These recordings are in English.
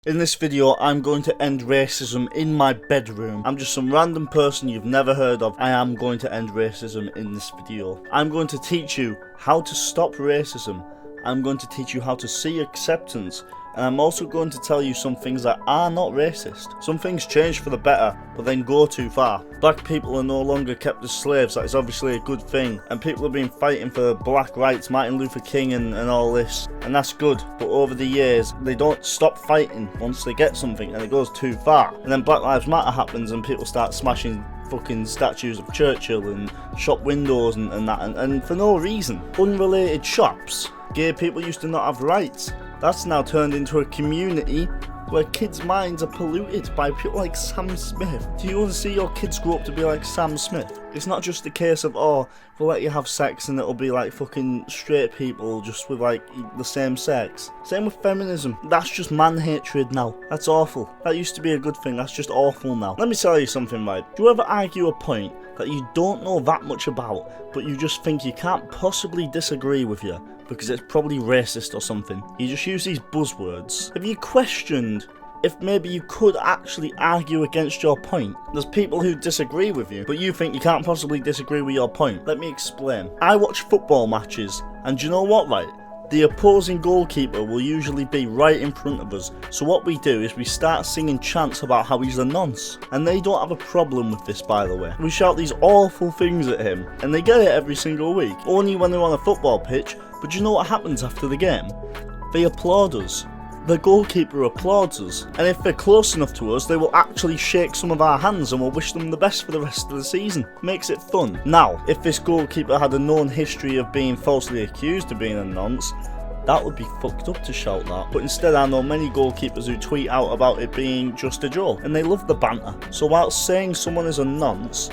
In this video, I'm going to end racism in my bedroom. I'm just some random person you've never heard of. I am going to end racism in this video. I'm going to teach you how to stop racism. I'm going to teach you how to see acceptance. And I'm also going to tell you some things that are not racist. Some things change for the better, but then go too far. Black people are no longer kept as slaves. That is obviously a good thing. And people have been fighting for black rights, Martin Luther King and all this. And that's good. But over the years, they don't stop fighting once they get something and it goes too far. And then Black Lives Matter happens and people start smashing fucking statues of Churchill and shop windows and that. And for no reason. Unrelated shops. Gay people used to not have rights. That's now turned into a community where kids' minds are polluted by people like Sam Smith. Do you want to see your kids grow up to be like Sam Smith? It's not just a case of, oh, we'll let you have sex and it'll be like fucking straight people just with like the same sex. Same with feminism. That's just man hatred now. That's awful. That used to be a good thing. That's just awful now. Let me tell you something, right? Do you ever argue a point that you don't know that much about, but you just think you can't possibly disagree with you because it's probably racist or something? You just use these buzzwords. Have you questioned if maybe you could actually argue against your point? There's people who disagree with you, but you think you can't possibly disagree with your point. Let me explain. I watch football matches, and do you know what, right? The opposing goalkeeper will usually be right in front of us, so what we do is we start singing chants about how he's a nonce. And they don't have a problem with this, by the way. We shout these awful things at him, and they get it every single week. Only when they're on a football pitch, but do you know what happens after the game? They applaud us. The goalkeeper applauds us, and if they're close enough to us, they will actually shake some of our hands and we'll wish them the best for the rest of the season. Makes it fun. Now, if this goalkeeper had a known history of being falsely accused of being a nonce, that would be fucked up to shout that. But instead, I know many goalkeepers who tweet out about it being just a joke, and they love the banter. So while saying someone is a nonce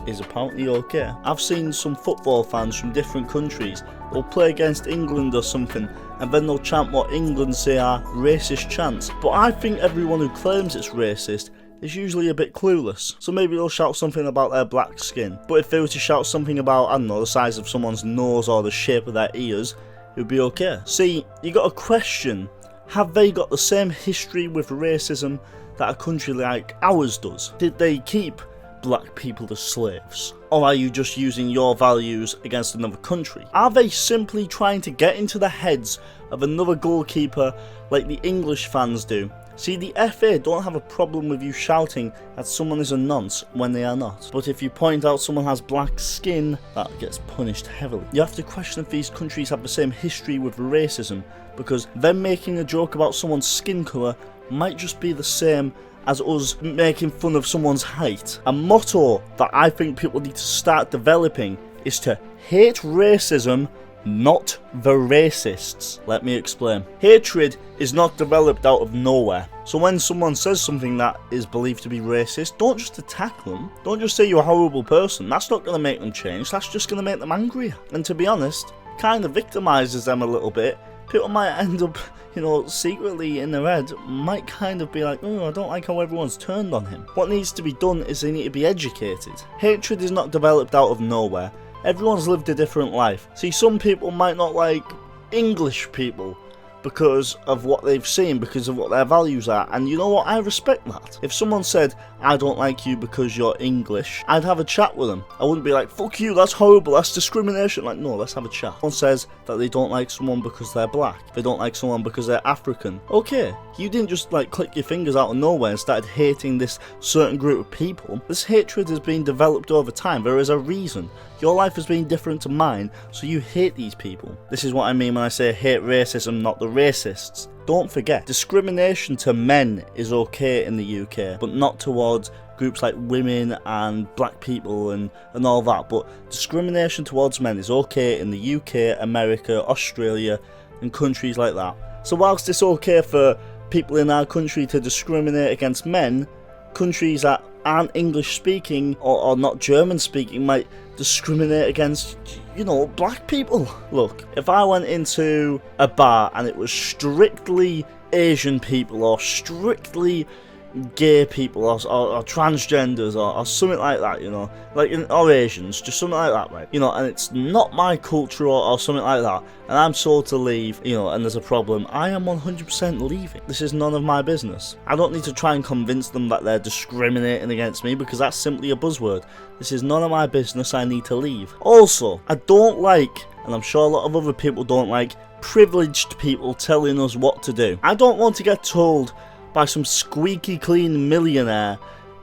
is apparently okay, I've seen some football fans from different countries, they'll play against England or something, and then they'll chant what England say are racist chants. But I think everyone who claims it's racist is usually a bit clueless. So maybe they'll shout something about their black skin. But if they were to shout something about, I don't know, the size of someone's nose or the shape of their ears, it would be okay. See, you got to question, have they got the same history with racism that a country like ours does? Did they keep black people as slaves? Or are you just using your values against another country? Are they simply trying to get into the heads of another goalkeeper like the English fans do? See, the FA don't have a problem with you shouting that someone is a nonce when they are not. But if you point out someone has black skin, that gets punished heavily. You have to question if these countries have the same history with racism, because them making a joke about someone's skin colour might just be the same as us making fun of someone's height. A motto that I think people need to start developing is to hate racism, not the racists. Let me explain. Hatred is not developed out of nowhere. So when someone says something that is believed to be racist, don't just attack them. Don't just say you're a horrible person. That's not going to make them change. That's just going to make them angrier. And to be honest, kind of victimizes them a little bit. People might end up, secretly in their head, might kind of be like, oh, I don't like how everyone's turned on him. What needs to be done is they need to be educated. Hatred is not developed out of nowhere. Everyone's lived a different life. See, some people might not like English people because of what they've seen, because of what their values are, and you know what, I respect that. If someone said, I don't like you because you're English, I'd have a chat with them. I wouldn't be like, fuck you, that's horrible, that's discrimination. Like, no, let's have a chat. Someone says that they don't like someone because they're black, they don't like someone because they're African. Okay, you didn't just click your fingers out of nowhere and started hating this certain group of people. This hatred has been developed over time. There is a reason. Your life has been different to mine, so you hate these people. This is what I mean when I say hate racism, not the racists. Don't forget, discrimination to men is okay in the UK, but not towards groups like women and black people and all that. But discrimination towards men is okay in the UK, America, Australia, and countries like that. So whilst it's okay for people in our country to discriminate against men, countries that aren't English speaking or not German speaking might discriminate against, black people. Look, if I went into a bar and it was strictly Asian people or strictly gay people or transgenders or something like that, you know, like or Asians, just something like that, right? You know, and it's not my culture or something like that, and I'm told to leave, you know, and there's a problem, I am 100% leaving. This is none of my business. I don't need to try and convince them that they're discriminating against me, because that's simply a buzzword. This is none of my business. I need to leave. Also, I don't like, and I'm sure a lot of other people don't like, privileged people telling us what to do. I don't want to get told by some squeaky clean millionaire,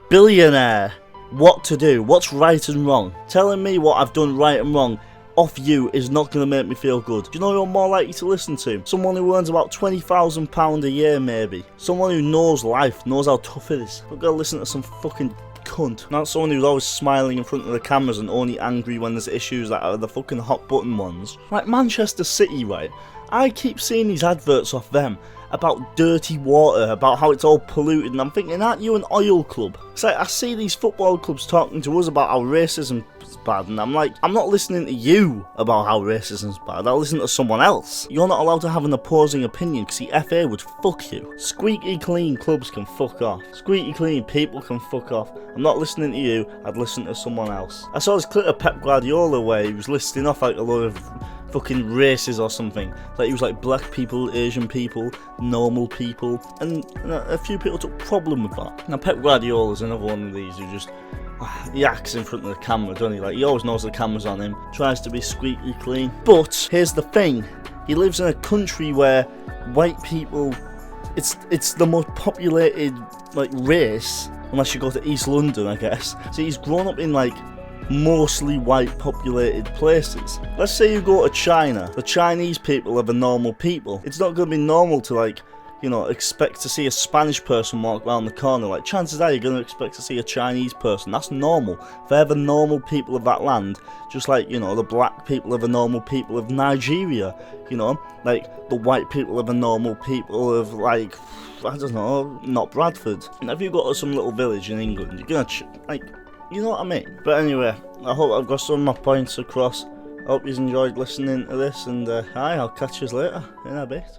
billionaire, what to do, what's right and wrong. Telling me what I've done right and wrong off you is not going to make me feel good. Do you know who I'm more likely to listen to? Someone who earns about £20,000 a year, maybe. Someone who knows life, knows how tough it is. I'm going to listen to some fucking cunt. Not someone who's always smiling in front of the cameras and only angry when there's issues that are the fucking hot button ones. Like Manchester City, right? I keep seeing these adverts off them about dirty water, about how it's all polluted, and I'm thinking, aren't you an oil club? It's like, I see these football clubs talking to us about how racism is bad, and I'm like, I'm not listening to you about how racism is bad, I'll listen to someone else. You're not allowed to have an opposing opinion, because the FA would fuck you. Squeaky clean clubs can fuck off. Squeaky clean people can fuck off. I'm not listening to you, I'd listen to someone else. I saw this clip of Pep Guardiola where he was listing off like a load of fucking races or something. Like he was like black people, Asian people, normal people, and a few people took problem with that. Now Pep Guardiola's another one of these who just he acts in front of the camera, doesn't he? Like he always knows the camera's on him, tries to be squeaky clean. But here's the thing, he lives in a country where white people, it's the most populated like race, unless you go to East London, I guess. So he's grown up in like mostly white populated places. Let's say you go to China. The Chinese people are the normal people. It's not going to be normal to, like, you know, expect to see a Spanish person walk around the corner. Like, chances are you're going to expect to see a Chinese person. That's normal. They're the normal people of that land. Just like, you know, the black people are the normal people of Nigeria. You know, like, the white people are the normal people of, like, I don't know, not Bradford. And if you go to some little village in England, you're going to, like, you know what I mean? But anyway, I hope I've got some of my points across. I hope you enjoyed listening to this, and I'll catch you later in a bit.